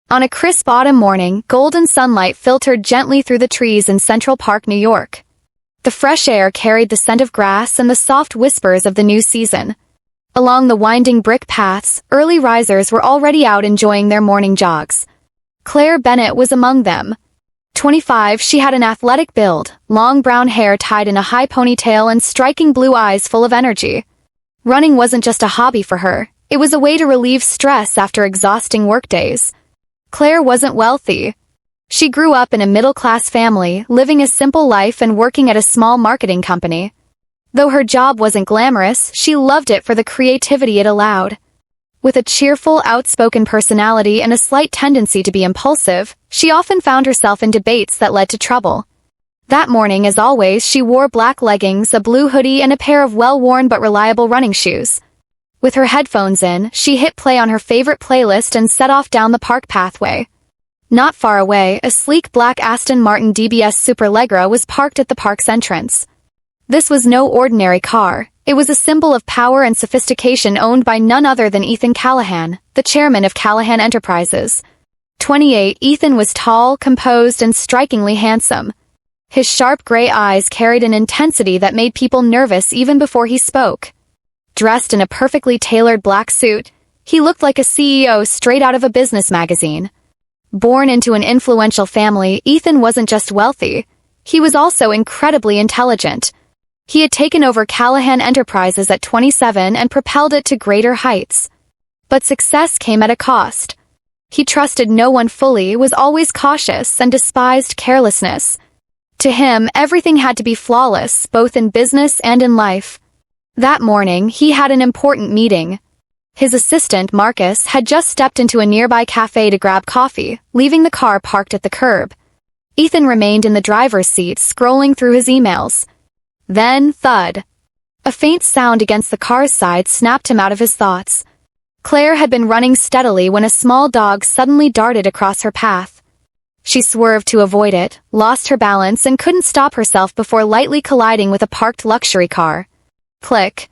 On a crisp autumn morning, golden sunlight filtered gently through the trees in Central Park, New York. The fresh air carried the scent of grass and the soft whispers of the new season. Along the winding brick paths, early risers were already out enjoying their morning jogs. Claire Bennett was among them. 25, she had an athletic build, long brown hair tied in a high ponytail and striking blue eyes full of energy. Running wasn't just a hobby for her, it was a way to relieve stress after exhausting workdays. Claire wasn't wealthy. She grew up in a middle-class family, living a simple life and working at a small marketing company. Though her job wasn't glamorous, she loved it for the creativity it allowed. With a cheerful, outspoken personality and a slight tendency to be impulsive, she often found herself in debates that led to trouble. That morning, as always, she wore black leggings, a blue hoodie, and a pair of well-worn but reliable running shoes. With her headphones in, she hit play on her favorite playlist and set off down the park pathway. Not far away, a sleek black Aston Martin DBS Superleggera was parked at the park's entrance. This was no ordinary car. It was a symbol of power and sophistication owned by none other than Ethan Callahan, the chairman of Callahan Enterprises. 28, Ethan was tall, composed, and strikingly handsome. His sharp gray eyes carried an intensity that made people nervous even before he spoke. Dressed in a perfectly tailored black suit, he looked like a CEO straight out of a business magazine. Born into an influential family, Ethan wasn't just wealthy. He was also incredibly intelligent. He had taken over Callahan Enterprises at 27 and propelled it to greater heights. But success came at a cost. He trusted no one fully, was always cautious, and despised carelessness. To him, everything had to be flawless, both in business and in life. That morning, he had an important meeting. His assistant, Marcus, had just stepped into a nearby cafe to grab coffee, leaving the car parked at the curb. Ethan remained in the driver's seat, scrolling through his emails. Then, thud. A faint sound against the car's side snapped him out of his thoughts. Claire had been running steadily when a small dog suddenly darted across her path. She swerved to avoid it, lost her balance, and couldn't stop herself before lightly colliding with a parked luxury car. Click.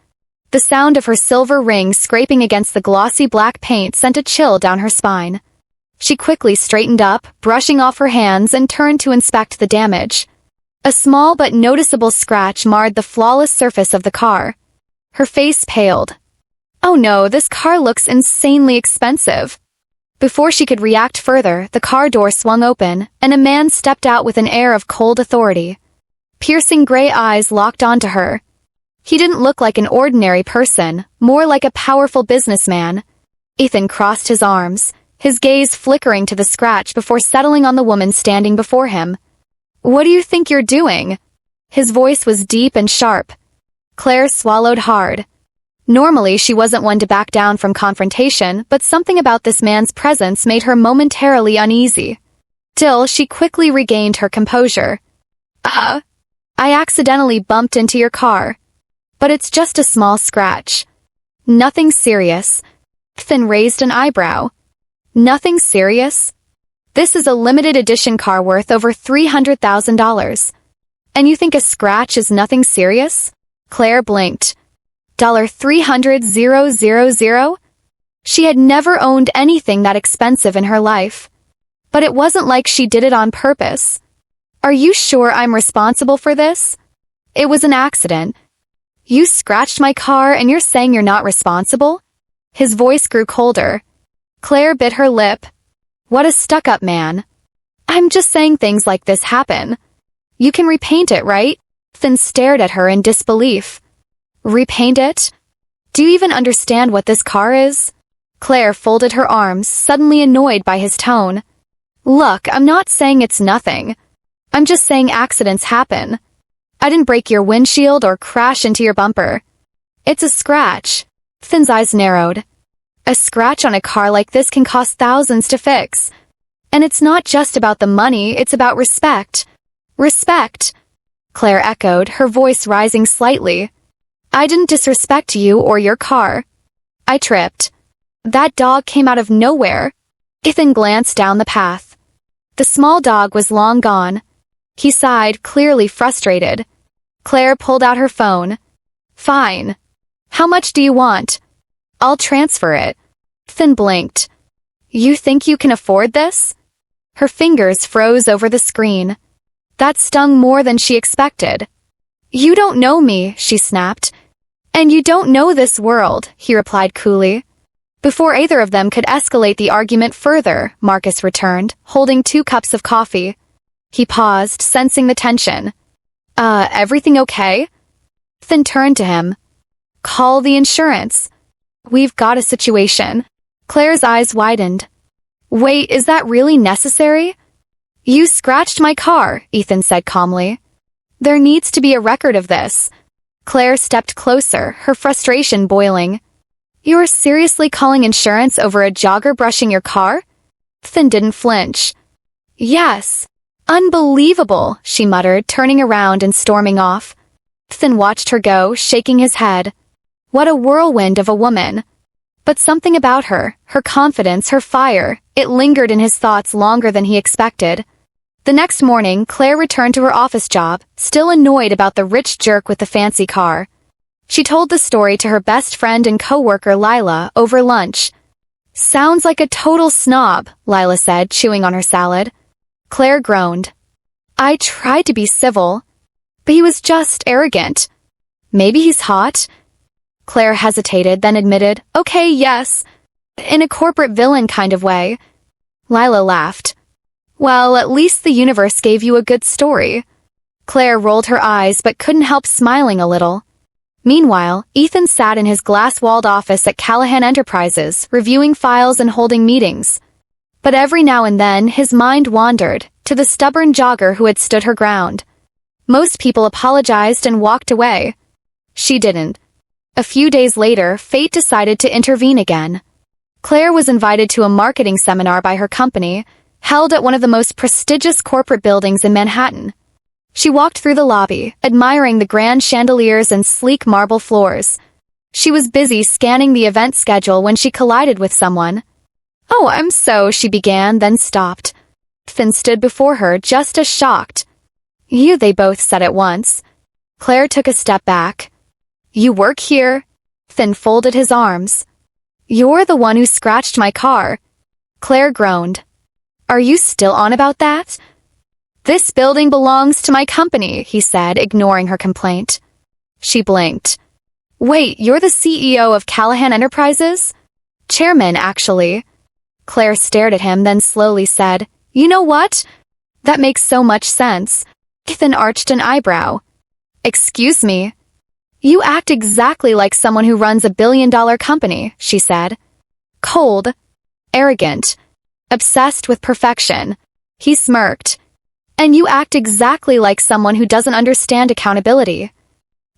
The sound of her silver ring scraping against the glossy black paint sent a chill down her spine. She quickly straightened up, brushing off her hands, and turned to inspect the damage. A small but noticeable scratch marred the flawless surface of the car. Her face paled. Oh no, this car looks insanely expensive. Before she could react further, the car door swung open, and a man stepped out with an air of cold authority. Piercing gray eyes locked onto her. He didn't look like an ordinary person, more like a powerful businessman. Ethan crossed his arms, his gaze flickering to the scratch before settling on the woman standing before him. What do you think you're doing? His voice was deep and sharp. Claire swallowed hard. Normally, she wasn't one to back down from confrontation, but something about this man's presence made her momentarily uneasy. Still, she quickly regained her composure. I accidentally bumped into your car. But it's just a small scratch. Nothing serious. Ethan raised an eyebrow. Nothing serious? This is a limited edition car worth over $300,000. And you think a scratch is nothing serious? Claire blinked. $300,000? She had never owned anything that expensive in her life. But it wasn't like she did it on purpose. Are you sure I'm responsible for this? It was an accident. You scratched my car and you're saying you're not responsible? His voice grew colder. Claire bit her lip. What a stuck-up man. I'm just saying things like this happen. You can repaint it, right? Ethan stared at her in disbelief. Repaint it? Do you even understand what this car is? Claire folded her arms, suddenly annoyed by his tone. Look, I'm not saying it's nothing. I'm just saying accidents happen. I didn't break your windshield or crash into your bumper. It's a scratch. Ethan's eyes narrowed. A scratch on a car like this can cost thousands to fix. And it's not just about the money, it's about respect. Respect. Claire echoed, her voice rising slightly. I didn't disrespect you or your car. I tripped. That dog came out of nowhere. Ethan glanced down the path. The small dog was long gone. He sighed, clearly frustrated. Claire pulled out her phone. Fine. How much do you want? I'll transfer it. Ethan blinked. You think you can afford this? Her fingers froze over the screen. That stung more than she expected. You don't know me, she snapped. And you don't know this world, he replied coolly. Before either of them could escalate the argument further, Marcus returned, holding 2 cups of coffee. He paused, sensing the tension. Everything okay? Then turned to him. Call the insurance. We've got a situation. Claire's eyes widened. Wait, is that really necessary? You scratched my car, Ethan said calmly. There needs to be a record of this. Claire stepped closer, her frustration boiling. You're seriously calling insurance over a jogger brushing your car? Ethan didn't flinch. Yes. Unbelievable, she muttered, turning around and storming off. Ethan watched her go, shaking his head. What a whirlwind of a woman. But something about her, her confidence, her fire, it lingered in his thoughts longer than he expected. The next morning, Claire returned to her office job, still annoyed about the rich jerk with the fancy car. She told the story to her best friend and coworker Lila over lunch. Sounds like a total snob, Lila said, chewing on her salad. Claire groaned. I tried to be civil, but he was just arrogant. Maybe he's hot? Claire hesitated, then admitted, okay, yes, in a corporate villain kind of way. Lila laughed. Well, at least the universe gave you a good story. Claire rolled her eyes but couldn't help smiling a little. Meanwhile, Ethan sat in his glass-walled office at Callahan Enterprises, reviewing files and holding meetings. But every now and then, his mind wandered to the stubborn jogger who had stood her ground. Most people apologized and walked away. She didn't. A few days later, fate decided to intervene again. Claire was invited to a marketing seminar by her company, held at one of the most prestigious corporate buildings in Manhattan. She walked through the lobby, admiring the grand chandeliers and sleek marble floors. She was busy scanning the event schedule when she collided with someone. Oh, she began, then stopped. Finn stood before her, just as shocked. You, they both said at once. Claire took a step back. You work here? Finn folded his arms. You're the one who scratched my car. Claire groaned. Are you still on about that? This building belongs to my company, he said, ignoring her complaint. She blinked. Wait, you're the CEO of Callahan Enterprises? Chairman, actually. Claire stared at him, then slowly said, You know what? That makes so much sense. Ethan arched an eyebrow. Excuse me? You act exactly like someone who runs a billion-dollar company, she said. Cold, arrogant, obsessed with perfection. He smirked. And you act exactly like someone who doesn't understand accountability.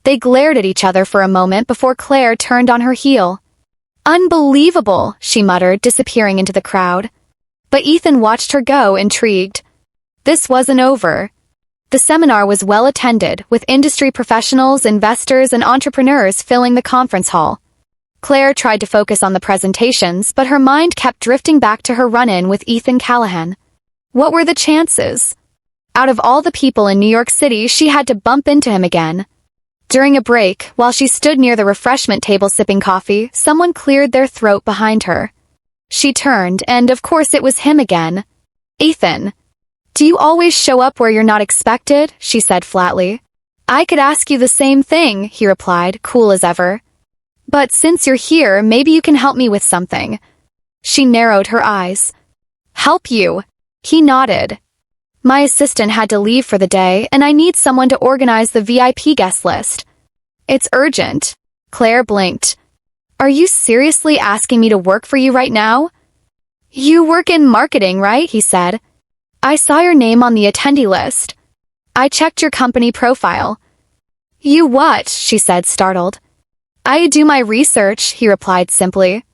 They glared at each other for a moment before Claire turned on her heel. Unbelievable, she muttered, disappearing into the crowd. But Ethan watched her go, intrigued. This wasn't over. The seminar was well attended, with industry professionals, investors, and entrepreneurs filling the conference hall. Claire tried to focus on the presentations, but her mind kept drifting back to her run-in with Ethan Callahan. What were the chances? Out of all the people in New York City, she had to bump into him again. During a break, while she stood near the refreshment table sipping coffee, someone cleared their throat behind her. She turned, and of course it was him again. Ethan. Do you always show up where you're not expected? She said flatly. I could ask you the same thing, he replied, cool as ever. But since you're here, maybe you can help me with something. She narrowed her eyes. Help you? He nodded. My assistant had to leave for the day, and I need someone to organize the VIP guest list. It's urgent. Claire blinked. Are you seriously asking me to work for you right now? You work in marketing, right? He said. I saw your name on the attendee list. I checked your company profile. You what? She said, startled. I do my research, he replied simply.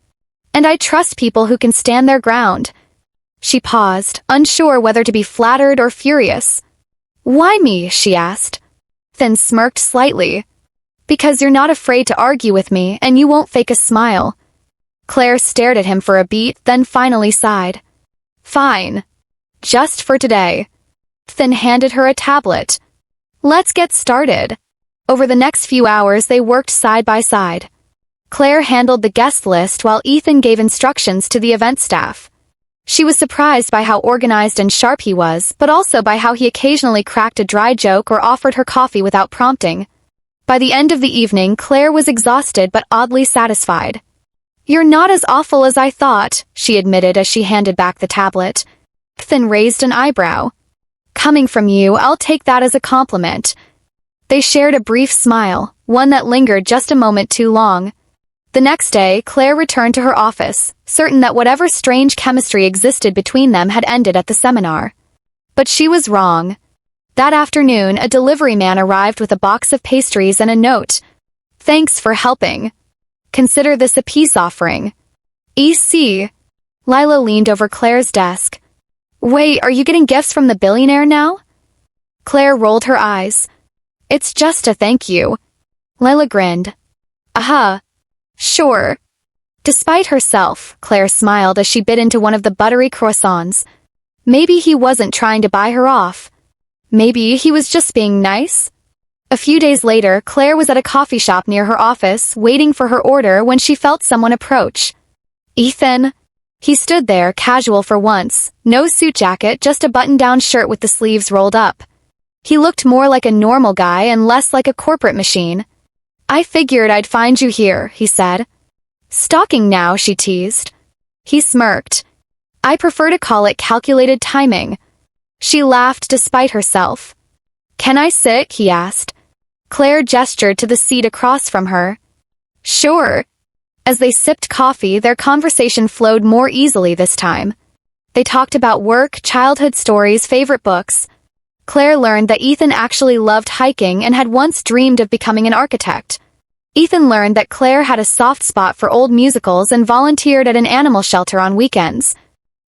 And I trust people who can stand their ground. She paused, unsure whether to be flattered or furious. Why me? She asked. Then smirked slightly. Because you're not afraid to argue with me, and you won't fake a smile. Claire stared at him for a beat, then finally sighed. Fine. Just for today. Then handed her a tablet. Let's get started. Over the next few hours, they worked side by side. Claire handled the guest list while Ethan gave instructions to the event staff. She was surprised by how organized and sharp he was, but also by how he occasionally cracked a dry joke or offered her coffee without prompting. By the end of the evening, Claire was exhausted but oddly satisfied. "You're not as awful as I thought," she admitted as she handed back the tablet. Ethan raised an eyebrow. "Coming from you, I'll take that as a compliment." They shared a brief smile, one that lingered just a moment too long. The next day, Claire returned to her office, certain that whatever strange chemistry existed between them had ended at the seminar. But she was wrong. That afternoon, a delivery man arrived with a box of pastries and a note. "Thanks for helping. Consider this a peace offering. EC." Lila leaned over Claire's desk. "Wait, are you getting gifts from the billionaire now?" Claire rolled her eyes. "It's just a thank you." Lila grinned. Sure." Despite herself, Claire smiled as she bit into one of the buttery croissants. Maybe he wasn't trying to buy her off. Maybe he was just being nice. A few days later, Claire was at a coffee shop near her office, waiting for her order when she felt someone approach. "Ethan." He stood there, casual for once, no suit jacket, just a button-down shirt with the sleeves rolled up. He looked more like a normal guy and less like a corporate machine. "I figured I'd find you here," he said. "Stalking now," she teased. He smirked. "I prefer to call it calculated timing." She laughed despite herself. "Can I sit?" he asked. Claire gestured to the seat across from her. "Sure." As they sipped coffee, their conversation flowed more easily this time. They talked about work, childhood stories, favorite books. Claire learned that Ethan actually loved hiking and had once dreamed of becoming an architect. Ethan learned that Claire had a soft spot for old musicals and volunteered at an animal shelter on weekends.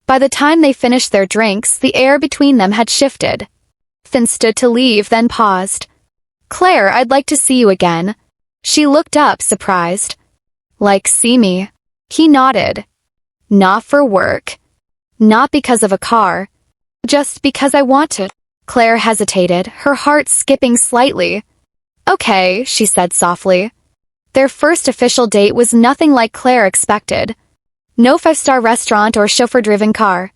By the time they finished their drinks, the air between them had shifted. Ethan stood to leave, then paused. "Claire, I'd like to see you again." She looked up, surprised. "Like see me?" He nodded. "Not for work. Not because of a car. Just because I want to." Claire hesitated, her heart skipping slightly. "Okay," she said softly. Their first official date was nothing like Claire expected. No five-star restaurant or chauffeur-driven car.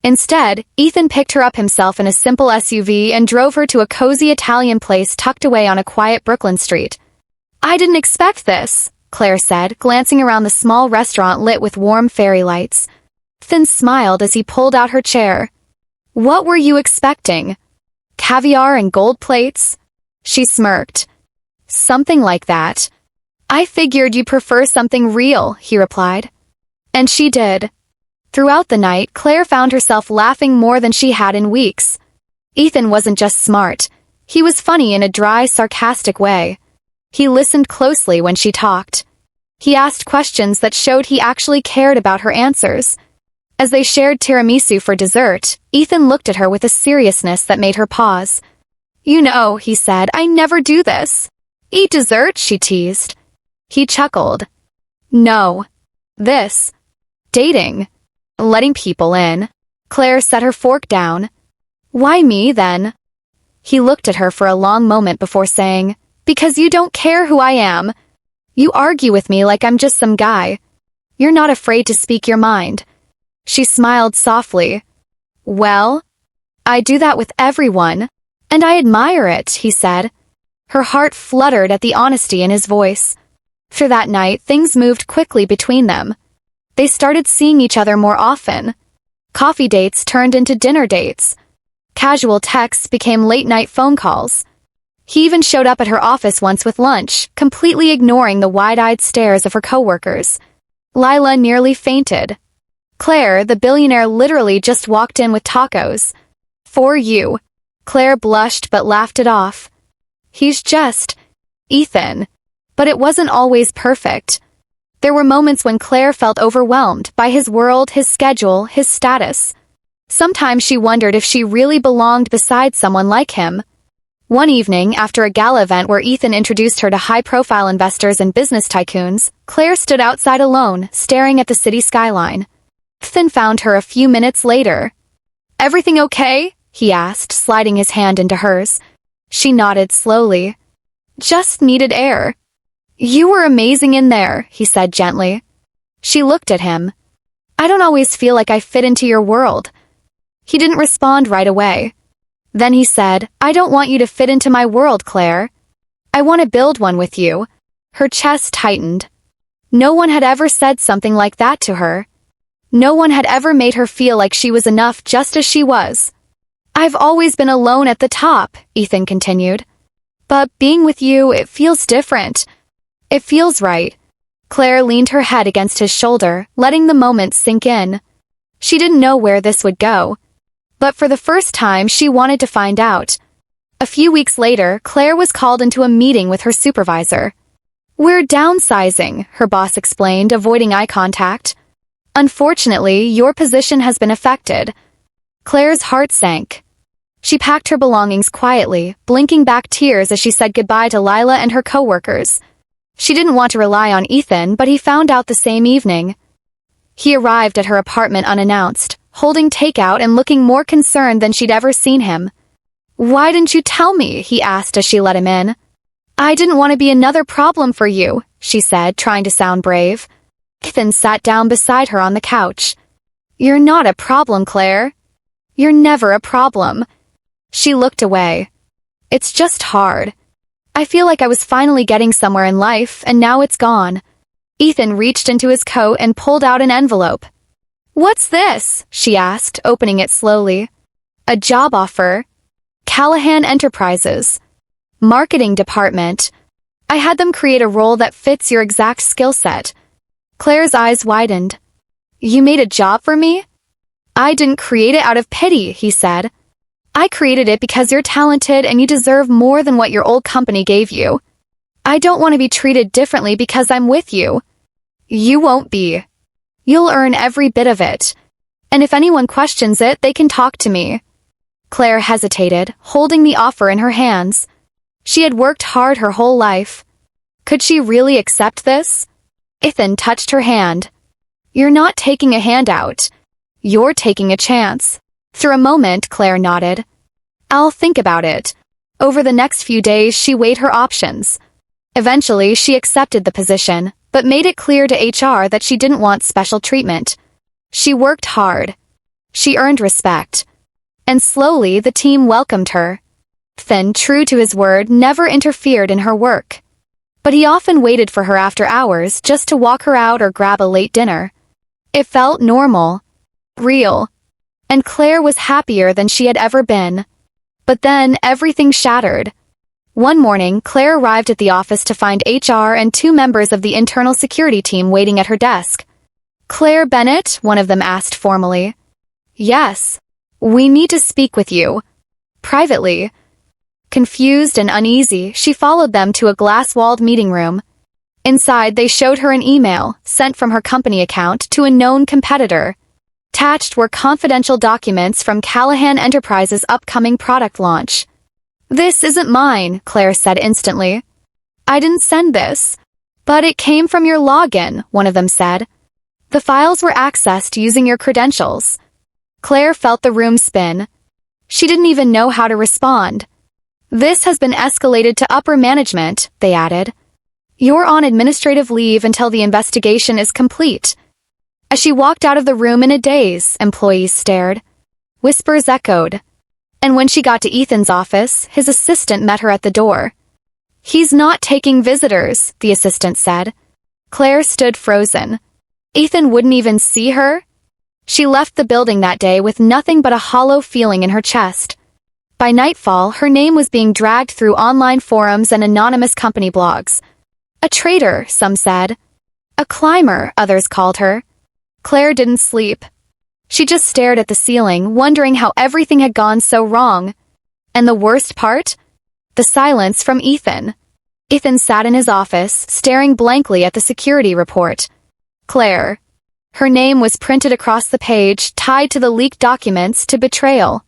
Instead, Ethan picked her up himself in a simple SUV and drove her to a cozy Italian place tucked away on a quiet Brooklyn street. "I didn't expect this," Claire said, glancing around the small restaurant lit with warm fairy lights. Ethan smiled as he pulled out her chair. "What were you expecting? Caviar and gold plates?" She smirked. "Something like that." "I figured you'd prefer something real," he replied. And she did. Throughout the night, Claire found herself laughing more than she had in weeks. Ethan wasn't just smart. He was funny in a dry, sarcastic way. He listened closely when she talked. He asked questions that showed he actually cared about her answers. As they shared tiramisu for dessert, Ethan looked at her with a seriousness that made her pause. "You know," he said, "I never do this." "Eat dessert?" she teased. He chuckled. "No. This. Dating. Letting people in." Claire set her fork down. "Why me, then?" He looked at her for a long moment before saying, "Because you don't care who I am. You argue with me like I'm just some guy. You're not afraid to speak your mind." She smiled softly. "Well, I do that with everyone, and I admire it," he said. Her heart fluttered at the honesty in his voice. For that night, things moved quickly between them. They started seeing each other more often. Coffee dates turned into dinner dates. Casual texts became late-night phone calls. He even showed up at her office once with lunch, completely ignoring the wide-eyed stares of her coworkers. Lila nearly fainted. Claire, the billionaire, literally just walked in with tacos. "For you." Claire blushed but laughed it off. "He's just Ethan." But it wasn't always perfect. There were moments when Claire felt overwhelmed by his world, his schedule, his status. Sometimes she wondered if she really belonged beside someone like him. One evening, after a gala event where Ethan introduced her to high-profile investors and business tycoons, Claire stood outside alone, staring at the city skyline. Ethan found her a few minutes later. "Everything okay?" he asked, sliding his hand into hers. She nodded slowly. "Just needed air." "You were amazing in there," he said gently. She looked at him. I don't always feel like I fit into your world. He didn't respond right away. Then he said, I don't want you to fit into my world, Claire. I want to build one with you. Her chest tightened. No one had ever said something like that to her. No one had ever made her feel like she was enough just as she was. I've always been alone at the top, Ethan continued. But being with you, it feels different. It feels right. Claire leaned her head against his shoulder, letting the moment sink in. She didn't know where this would go. But for the first time, she wanted to find out. A few weeks later, Claire was called into a meeting with her supervisor. We're downsizing, her boss explained, avoiding eye contact. Unfortunately, your position has been affected. Claire's heart sank. She packed her belongings quietly, blinking back tears as she said goodbye to Lila and her coworkers. She didn't want to rely on Ethan, but he found out the same evening. He arrived at her apartment unannounced, holding takeout and looking more concerned than she'd ever seen him. Why didn't you tell me? He asked as she let him in. I didn't want to be another problem for you, she said, trying to sound brave. Ethan sat down beside her on the couch. You're not a problem, Claire. You're never a problem. She looked away. It's just hard. I feel like I was finally getting somewhere in life, and now it's gone. Ethan reached into his coat and pulled out an envelope. What's this? She asked, opening it slowly. A job offer. Callahan Enterprises. Marketing department. I had them create a role that fits your exact skill set. Claire's eyes widened. You made a job for me? I didn't create it out of pity, he said. I created it because you're talented and you deserve more than what your old company gave you. I don't want to be treated differently because I'm with you. You won't be. You'll earn every bit of it. And if anyone questions it, they can talk to me. Claire hesitated, holding the offer in her hands. She had worked hard her whole life. Could she really accept this? Ethan touched her hand. You're not taking a handout. You're taking a chance. Through a moment, Claire nodded. I'll think about it. Over the next few days, she weighed her options. Eventually, she accepted the position, but made it clear to HR that she didn't want special treatment. She worked hard. She earned respect. And slowly, the team welcomed her. Ethan, true to his word, never interfered in her work. But he often waited for her after hours just to walk her out or grab a late dinner. It felt normal. Real. And Claire was happier than she had ever been. But then everything shattered. One morning, Claire arrived at the office to find HR and 2 members of the internal security team waiting at her desk. Claire Bennett, one of them asked formally. Yes. We need to speak with you. Privately. Confused and uneasy, she followed them to a glass-walled meeting room. Inside, they showed her an email, sent from her company account to a known competitor. Attached were confidential documents from Callahan Enterprises' upcoming product launch. This isn't mine, Claire said instantly. I didn't send this. But it came from your login, one of them said. The files were accessed using your credentials. Claire felt the room spin. She didn't even know how to respond. This has been escalated to upper management, they added. You're on administrative leave until the investigation is complete. As she walked out of the room in a daze, employees stared. Whispers echoed. And when she got to Ethan's office, his assistant met her at the door. He's not taking visitors, the assistant said. Claire stood frozen. Ethan wouldn't even see her? She left the building that day with nothing but a hollow feeling in her chest. By nightfall, her name was being dragged through online forums and anonymous company blogs. A traitor, some said. A climber, others called her. Claire didn't sleep. She just stared at the ceiling, wondering how everything had gone so wrong. And the worst part? The silence from Ethan. Ethan sat in his office, staring blankly at the security report. Claire. Her name was printed across the page, tied to the leaked documents to betrayal.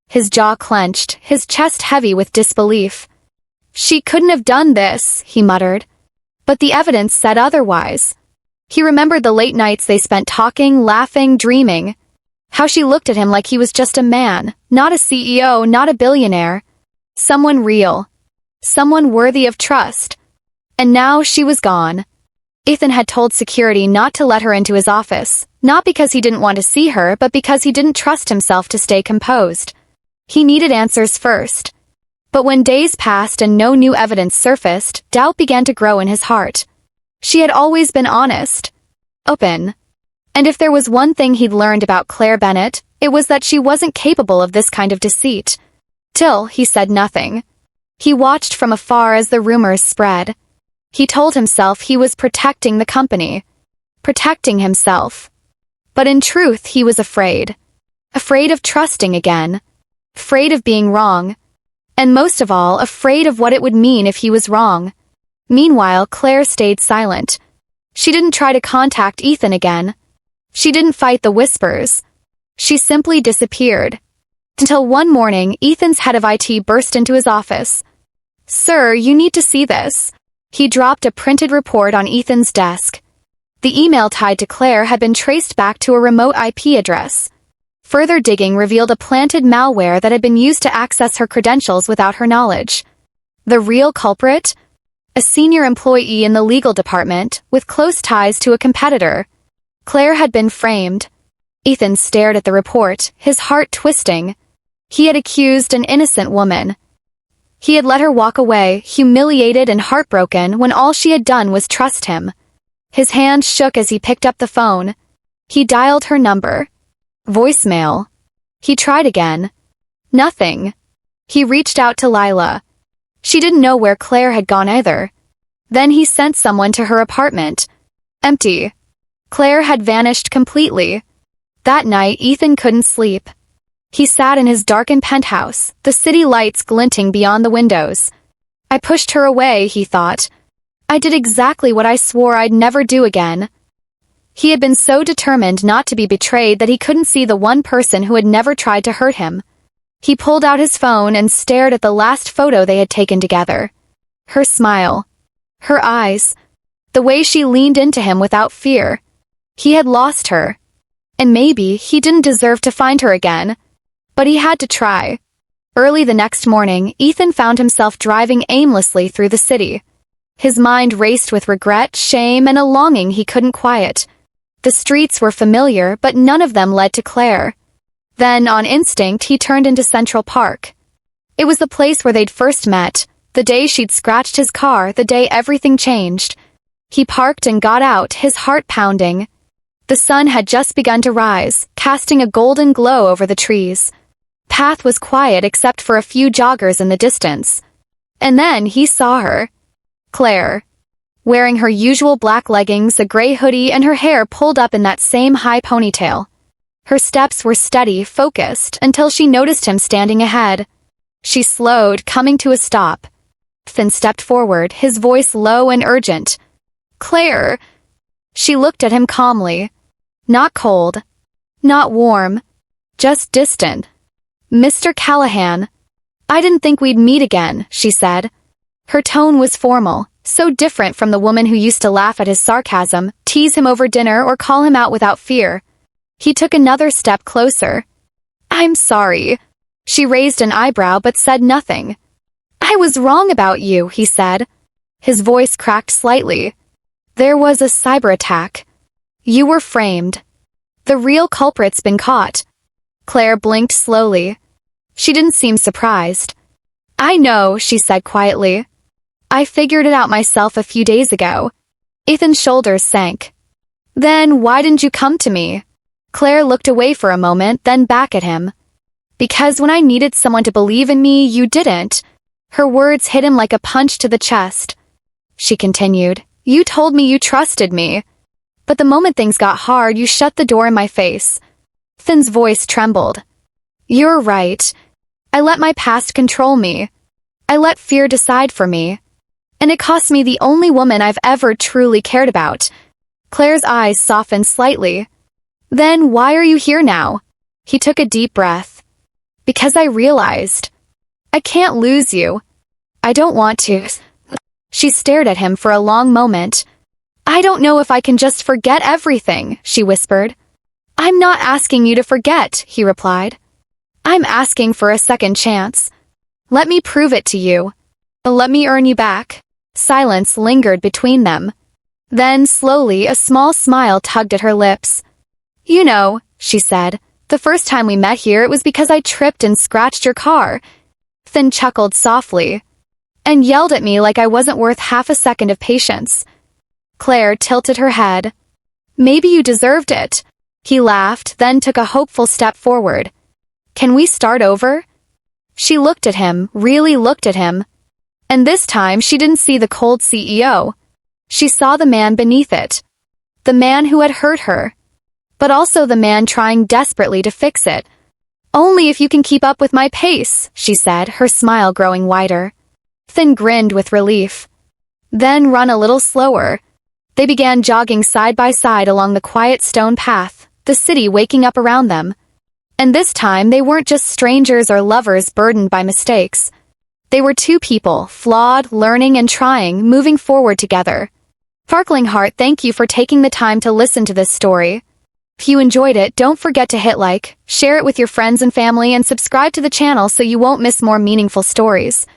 His jaw clenched, his chest heavy with disbelief. She couldn't have done this, he muttered. But the evidence said otherwise. He remembered the late nights they spent talking, laughing, dreaming. How she looked at him like he was just a man, not a CEO, not a billionaire. Someone real. Someone worthy of trust. And now she was gone. Ethan had told security not to let her into his office, Not because he didn't want to see her, but because he didn't trust himself to stay composed. He needed answers first. But when days passed and no new evidence surfaced, doubt began to grow in his heart. She had always been honest, open. And if there was one thing he'd learned about Claire Bennett, it was that she wasn't capable of this kind of deceit. Still, he said nothing. He watched from afar as the rumors spread. He told himself he was protecting the company, protecting himself. But in truth, he was afraid. Afraid of trusting again. Afraid of being wrong. And most of all, afraid of what it would mean if he was wrong. Meanwhile, Claire stayed silent. She didn't try to contact Ethan again. She didn't fight the whispers. She simply disappeared. Until one morning, Ethan's head of IT burst into his office. "Sir, you need to see this." He dropped a printed report on Ethan's desk. The email tied to Claire had been traced back to a remote IP address. Further digging revealed a planted malware that had been used to access her credentials without her knowledge. The real culprit? A senior employee in the legal department, with close ties to a competitor. Claire had been framed. Ethan stared at the report, his heart twisting. He had accused an innocent woman. He had let her walk away, humiliated and heartbroken, when all she had done was trust him. His hand shook as he picked up the phone. He dialed her number. Voicemail. He tried again. Nothing. He reached out to Lila. She didn't know where Claire had gone either. Then he sent someone to her apartment. Empty. Claire had vanished completely. That night, Ethan couldn't sleep. He sat in his darkened penthouse, the city lights glinting beyond the windows. I pushed her away, he thought. I did exactly what I swore I'd never do again. He had been so determined not to be betrayed that he couldn't see the one person who had never tried to hurt him. He pulled out his phone and stared at the last photo they had taken together. Her smile. Her eyes. The way she leaned into him without fear. He had lost her. And maybe he didn't deserve to find her again. But he had to try. Early the next morning, Ethan found himself driving aimlessly through the city. His mind raced with regret, shame, and a longing he couldn't quiet. The streets were familiar, but none of them led to Claire. Then, on instinct, he turned into Central Park. It was the place where they'd first met, the day she'd scratched his car, the day everything changed. He parked and got out, his heart pounding. The sun had just begun to rise, casting a golden glow over the trees. Path was quiet except for a few joggers in the distance. And then he saw her. Claire. Wearing her usual black leggings, a gray hoodie, and her hair pulled up in that same high ponytail. Her steps were steady, focused, until she noticed him standing ahead. She slowed, coming to a stop. Finn stepped forward, his voice low and urgent. "Claire!" She looked at him calmly. Not cold. Not warm. Just distant. "Mr. Callahan." "I didn't think we'd meet again," she said. Her tone was formal, so different from the woman who used to laugh at his sarcasm, tease him over dinner, or call him out without fear. He took another step closer. "I'm sorry." She raised an eyebrow but said nothing. "I was wrong about you," he said. His voice cracked slightly. "There was a cyber attack. You were framed. The real culprit's been caught." Claire blinked slowly. She didn't seem surprised. "I know," she said quietly. "I figured it out myself a few days ago." Ethan's shoulders sank. "Then why didn't you come to me?" Claire looked away for a moment, then back at him. "Because when I needed someone to believe in me, you didn't." Her words hit him like a punch to the chest. She continued, "You told me you trusted me. But the moment things got hard, you shut the door in my face." Finn's voice trembled. "You're right. I let my past control me. I let fear decide for me. And it cost me the only woman I've ever truly cared about." Claire's eyes softened slightly. "Then why are you here now?" He took a deep breath. "Because I realized. I can't lose you. I don't want to." She stared at him for a long moment. "I don't know if I can just forget everything," she whispered. "I'm not asking you to forget," he replied. "I'm asking for a second chance. Let me prove it to you. Let me earn you back." Silence lingered between them. Then, slowly, a small smile tugged at her lips. You know, she said, the first time we met here it was because I tripped and scratched your car. Finn chuckled softly and yelled at me like I wasn't worth half a second of patience. Claire tilted her head. Maybe you deserved it. He laughed, then took a hopeful step forward. Can we start over? She looked at him, really looked at him. And this time she didn't see the cold CEO. She saw the man beneath it. The man who had hurt her. But also the man trying desperately to fix it. Only if you can keep up with my pace, she said, her smile growing wider. Finn grinned with relief. Then run a little slower. They began jogging side by side along the quiet stone path, the city waking up around them. And this time they weren't just strangers or lovers burdened by mistakes. They were two people, flawed, learning and trying, moving forward together. Sparkling Heart, thank you for taking the time to listen to this story. If you enjoyed it, don't forget to hit like, share it with your friends and family, and subscribe to the channel so you won't miss more meaningful stories.